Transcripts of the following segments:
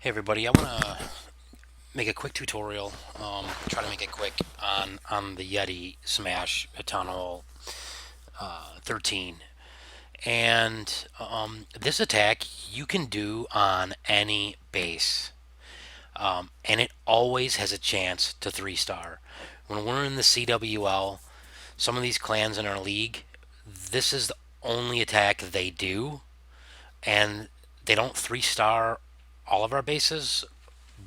Hey everybody, I want to make a quick tutorial, try to make it quick on the Yeti Smash at Town Hall 13. And this attack you can do on any base. And it always has a chance to 3-star. When we're in the CWL, some of these clans in our league, this is the only attack they do. And they don't 3-star all of our bases,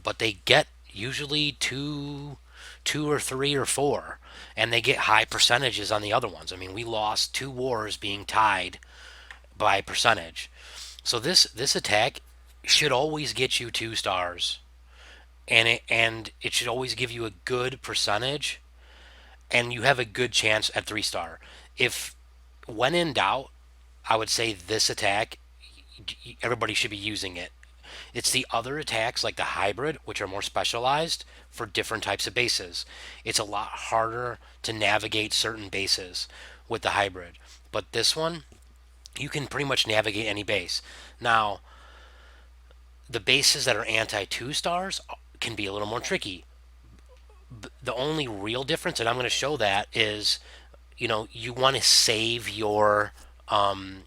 but they get usually two or three or four, and they get high percentages on the other ones. I mean, we lost 2 wars being tied by percentage. So this attack should always get you 2 stars, and it should always give you a good percentage, and you have a good chance at 3-star. If when in doubt, I would say this attack everybody should be using it. It's the other attacks like the hybrid, which are more specialized for different types of bases. It's a lot harder to navigate certain bases with the hybrid. But this one, you can pretty much navigate any base. Now, the bases that are anti 2 stars can be a little more tricky. The only real difference, and I'm going to show that, is you want to save um,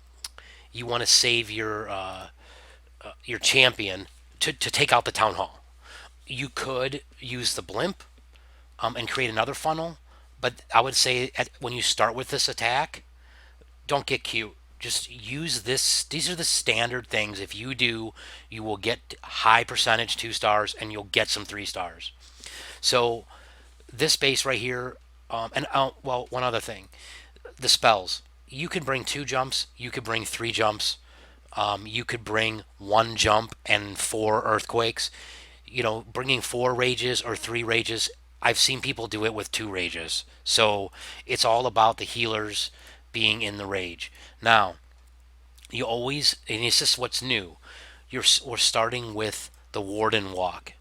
your champion to take out the town hall. You could use the blimp and create another funnel, but I would say when you start with this attack, don't get cute. Just use this. These are the standard things. If you do, you will get high percentage 2 stars and you'll get some 3 stars. So this base right here, well, one other thing, the spells. You could bring 2 jumps. You could bring 3 jumps. You could bring 1 jump and 4 earthquakes. Bringing 4 rages or 3 rages. I've seen people do it with 2 rages. So it's all about the healers being in the rage. Now, you always, and it's just what's new. We're starting with the Warden Walk.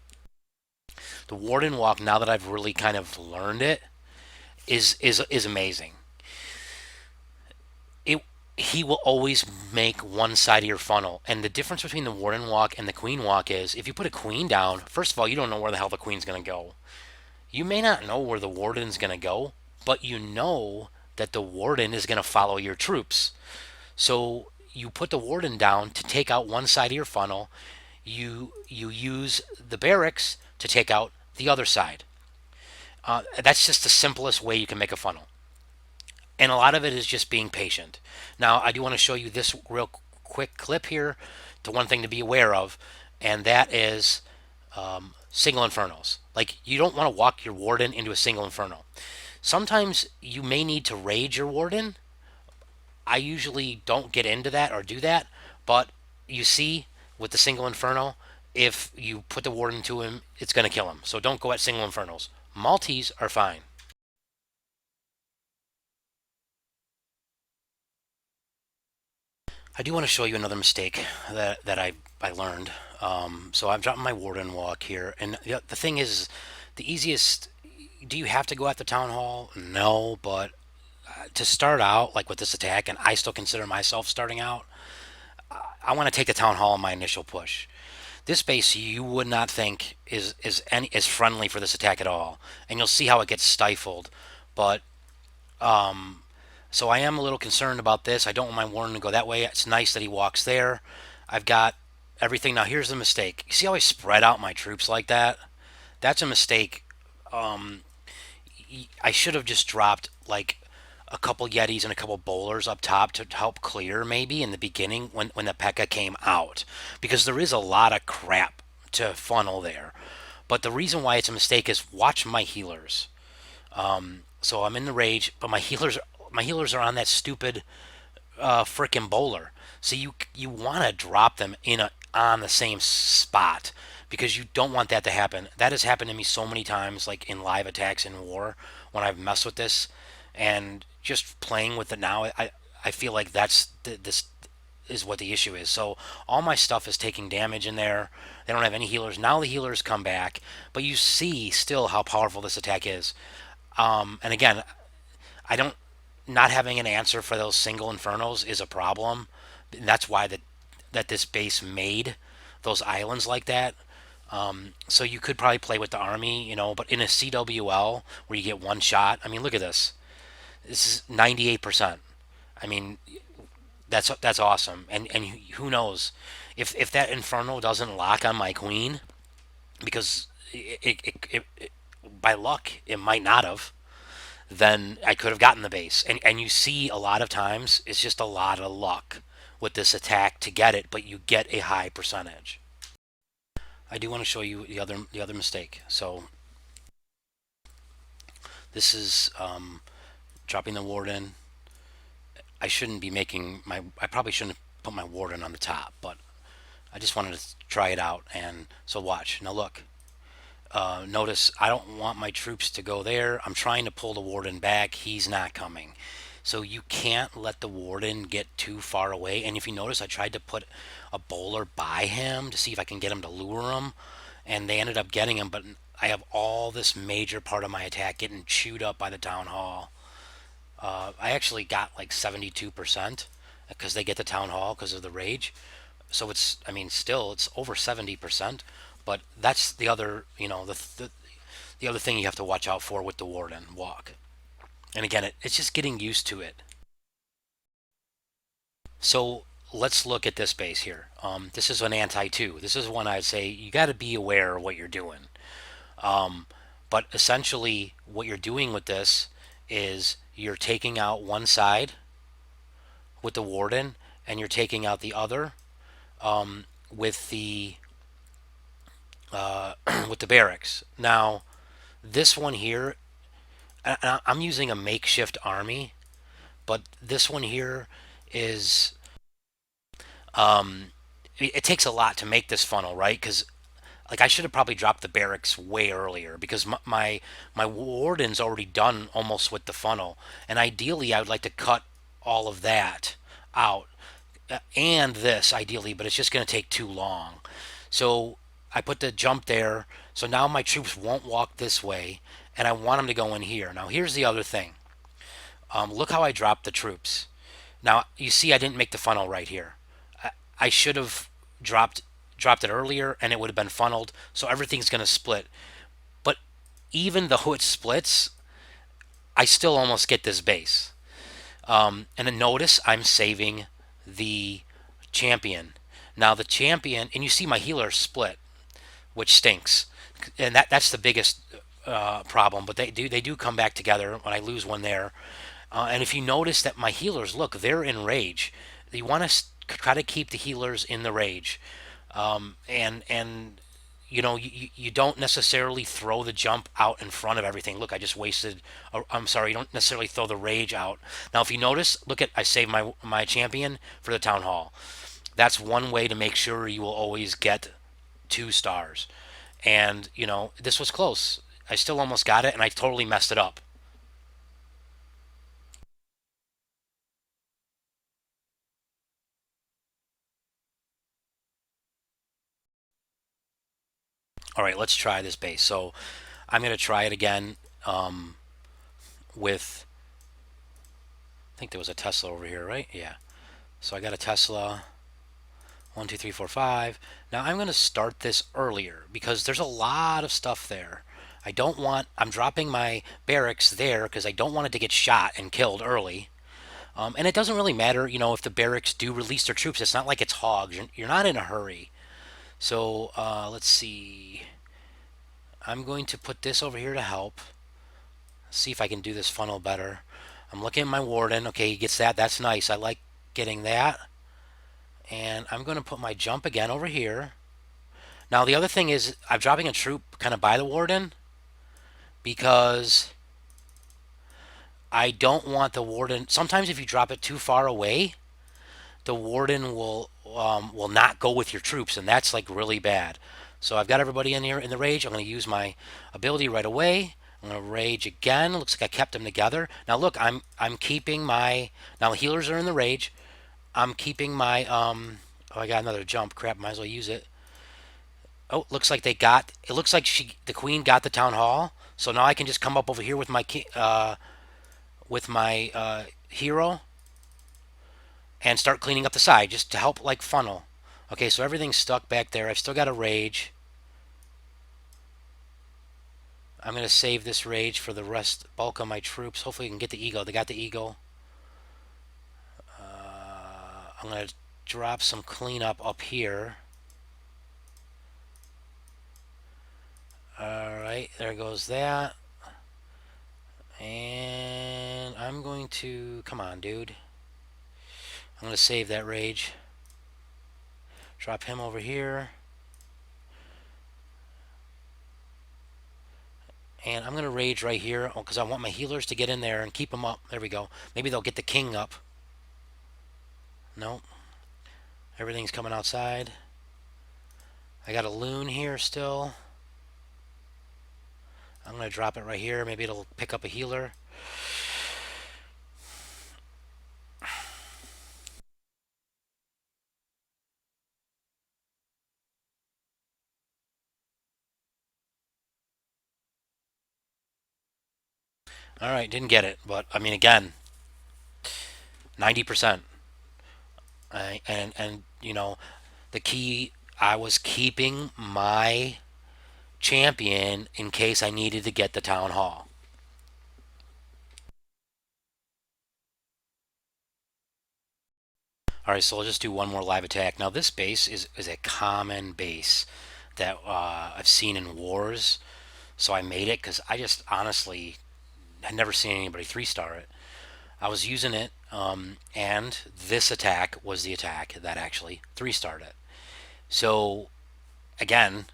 The Warden Walk, now that I've really kind of learned it, is amazing. It He will always make one side of your funnel. And the difference between the Warden Walk and the Queen Walk is if you put a queen down, first of all, you don't know where the hell the queen's going to go. You may not know where the warden's going to go, but you know that the warden is going to follow your troops. So you put the warden down to take out one side of your funnel. You use the barracks to take out the other side. That's just the simplest way you can make a funnel. And a lot of it is just being patient. Now, I do want to show you this real quick clip here to one thing to be aware of, and that is single infernos. Like, you don't want to walk your warden into a single inferno. Sometimes you may need to rage your warden. I usually don't get into that or do that, but you see with the single inferno, if you put the warden to him, it's going to kill him. So don't go at single infernos. Multis are fine. I do want to show you another mistake that I learned. So I'm dropping my warden walk here, and the thing is, the easiest. Do you have to go at the town hall? No, but to start out like with this attack, and I still consider myself starting out, I want to take the town hall in my initial push. This base you would not think is friendly for this attack at all, and you'll see how it gets stifled. But so I am a little concerned about this. I don't want my warden to go that way. It's nice that he walks there. I've got everything. Now here's the mistake. You see how I spread out my troops like that? That's a mistake. Um, I should have just dropped like a couple Yetis and a couple bowlers up top to help clear maybe in the beginning when the P.E.K.K.A came out, because there is a lot of crap to funnel there. But the reason why it's a mistake is watch my healers. So I'm in the rage, but my healers are on that stupid frickin' bowler. So you want to drop them on the same spot because you don't want that to happen. That has happened to me so many times, like in live attacks in war when I've messed with this, and just playing with it now. I feel like this is what the issue is. So all my stuff is taking damage in there. They don't have any healers now. The healers come back, but you see still how powerful this attack is. And again, I don't not having an answer for those single infernos is a problem. That's why that this base made those islands like that. So you could probably play with the army, but in a CWL where you get one shot, I mean, look at this. This is 98%. I mean, that's awesome. And who knows if that Inferno doesn't lock on my queen because by luck it might not have. Then I could have gotten the base. And you see a lot of times it's just a lot of luck with this attack to get it, but you get a high percentage. I do want to show you the other mistake. So this is dropping the warden. I shouldn't be making my. I probably shouldn't have put my warden on the top, but I just wanted to try it out. And so watch now. Look, notice I don't want my troops to go there. I'm trying to pull the warden back. He's not coming. So you can't let the warden get too far away. And if you notice, I tried to put a bowler by him to see if I can get him to lure him. And they ended up getting him. But I have all this major part of my attack getting chewed up by the town hall. I actually got like 72% because they get the town hall because of the rage. So it's, I mean, still it's over 70%. But that's the other, the other thing you have to watch out for with the warden walk. And again, it's just getting used to it. So let's look at this base here. This is an anti two. This is one I'd say you got to be aware of what you're doing. Um, but essentially, what you're doing with this is you're taking out one side with the warden, and you're taking out the other with the with the barracks. Now, this one here, I'm using a makeshift army, but this one here is it takes a lot to make this funnel, right? Because like I should have probably dropped the barracks way earlier because my warden's already done almost with the funnel, and ideally I would like to cut all of that out and this ideally, but it's just going to take too long. So I put the jump there, so now my troops won't walk this way, and I want them to go in here. Now here's the other thing. Look how I dropped the troops. Now you see I didn't make the funnel right here. I should have dropped it earlier and it would have been funneled, so everything's going to split. But even though it splits, I still almost get this base. And then notice I'm saving the champion. Now the champion, and you see my healer split, which stinks, and that's the biggest problem. But they do come back together when I lose one there. And if you notice that my healers, look, they're in rage. You want to try to keep the healers in the rage, and you don't necessarily throw the jump out in front of everything. Look, I just wasted. I'm sorry, you don't necessarily throw the rage out. Now, if you notice, look at I saved my champion for the town hall. That's one way to make sure you will always get 2 stars. And this was close. I still almost got it, and I totally messed it up. All right, let's try this base. So I'm going to try it again with, I think there was a Tesla over here, right? Yeah. So I got a Tesla. 1, 2, 3, 4, 5. Now I'm going to start this earlier because there's a lot of stuff there. I'm dropping my barracks there because I don't want it to get shot and killed early. And it doesn't really matter, if the barracks do release their troops. It's not like it's hogs. You're not in a hurry. So let's see. I'm going to put this over here to help. See if I can do this funnel better. I'm looking at my warden. Okay, he gets that. That's nice. I like getting that. And I'm going to put my jump again over here. Now the other thing is I'm dropping a troop kind of by the warden because I don't want the warden. Sometimes if you drop it too far away, the warden will not go with your troops, and that's like really bad. So I've got everybody in here in the rage. I'm going to use my ability right away. I'm going to rage again. Looks like I kept them together. Now look, I'm keeping my, now the healers are in the rage. I'm keeping my oh, I got another jump. Crap, might as well use it. Oh, looks like it looks like the queen got the town hall. So now I can just come up over here with my hero and start cleaning up the side just to help like funnel. Okay, so everything's stuck back there. I've still got a rage. I'm going to save this rage for the rest bulk of my troops. Hopefully, we can get the eagle. They got the eagle. I'm going to drop some cleanup up here. All right, there goes that. And I'm going to... Come on, dude. I'm going to save that rage. Drop him over here. And I'm going to rage right here because I want my healers to get in there and keep them up. There we go. Maybe they'll get the king up. No. Everything's coming outside. I got a loon here still. I'm going to drop it right here. Maybe it'll pick up a healer. All right, didn't get it. But, I mean, again, 90%. And you know, the key, I was keeping my champion in case I needed to get the town hall. All right, so I'll just do one more live attack. Now this base is a common base that I've seen in wars, so I made it because I just honestly had never seen anybody 3-star it. I was using it, and this attack was the attack that actually 3-starred it. So again,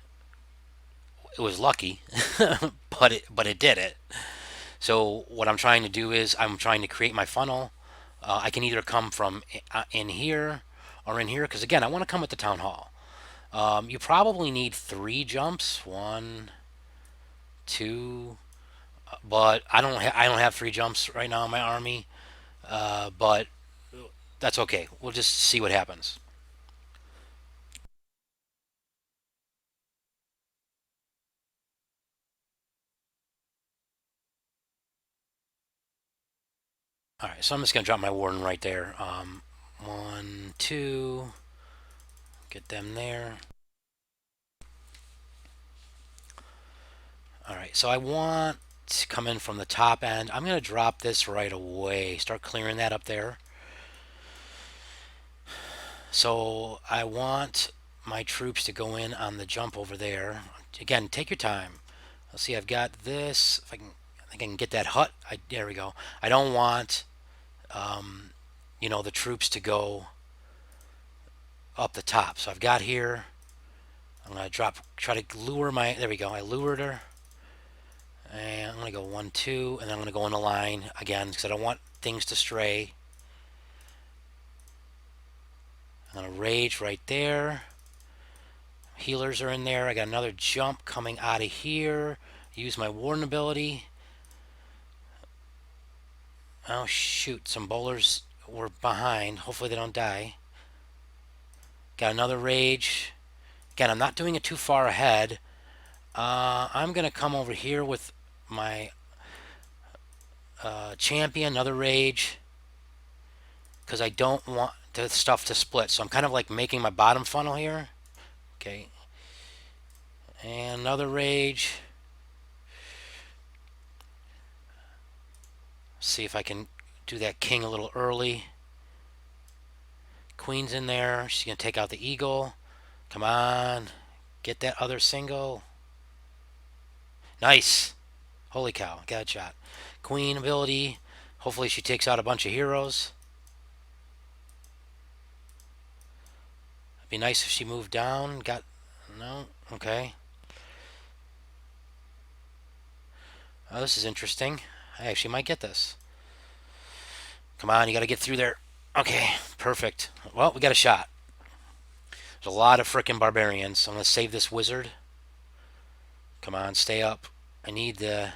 it was lucky, but it did it. So what I'm trying to do is I'm trying to create my funnel. I can either come from in here or in here because again I want to come at the town hall. You probably need 3 jumps, 1, 2, but I don't have 3 jumps right now in my army. But that's okay. We'll just see what happens. All right, so I'm just gonna drop my warden right there. 1, 2, get them there. All right, so I want to come in from the top end. I'm gonna drop this right away. Start clearing that up there. So I want my troops to go in on the jump over there. Again, take your time. Let's see, I've got this. If I can, I think I can get that hut. There we go. I don't want, the troops to go up the top. So I've got here. I'm gonna try to lure my. There we go. I lured her, and I'm gonna go 1, 2, and then I'm gonna go in a line again because I don't want things to stray. I'm gonna rage right there. Healers are in there. I got another jump coming out of here. Use my warden ability. Oh shoot, some bowlers were behind. Hopefully they don't die. Got another rage. Again, I'm not doing it too far ahead. I'm gonna come over here with my champion, another rage, because I don't want the stuff to split. So I'm kind of like making my bottom funnel here. Okay. And another rage. See if I can do that king a little early. Queen's in there. She's going to take out the eagle. Come on. Get that other single. Nice. Holy cow. Got a shot. Queen ability. Hopefully she takes out a bunch of heroes. It'd be nice if she moved down. Got... No? Okay. Oh, this is interesting. I actually might get this. Come on, you got to get through there. Okay, perfect. Well, we got a shot. There's a lot of frickin' barbarians. So I'm going to save this wizard. Come on, stay up. I need the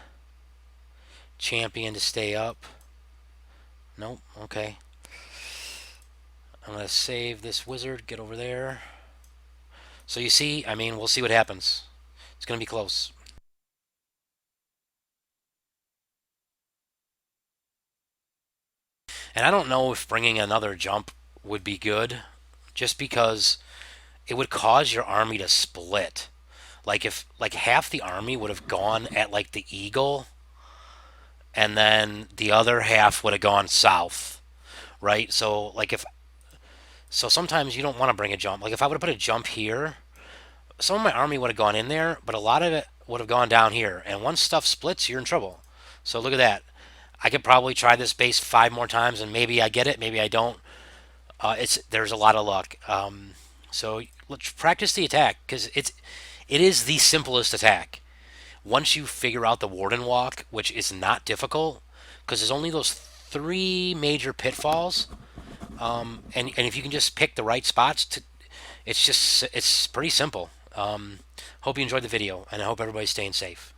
champion to stay up. Nope, okay. I'm going to save this wizard. Get over there. So you see, I mean, we'll see what happens. It's going to be close. And I don't know if bringing another jump would be good, just because it would cause your army to split. Like if like half the army would have gone at like the eagle, and then the other half would have gone south, right? So sometimes you don't want to bring a jump. Like if I would have put a jump here, some of my army would have gone in there, but a lot of it would have gone down here. And once stuff splits, you're in trouble. So look at that. I could probably try this base 5 more times, and maybe I get it, maybe I don't. It's there's a lot of luck. So let's practice the attack because it is the simplest attack. Once you figure out the warden walk, which is not difficult, because there's only those three major pitfalls, and if you can just pick the right spots, it's pretty simple. Hope you enjoyed the video, and I hope everybody's staying safe.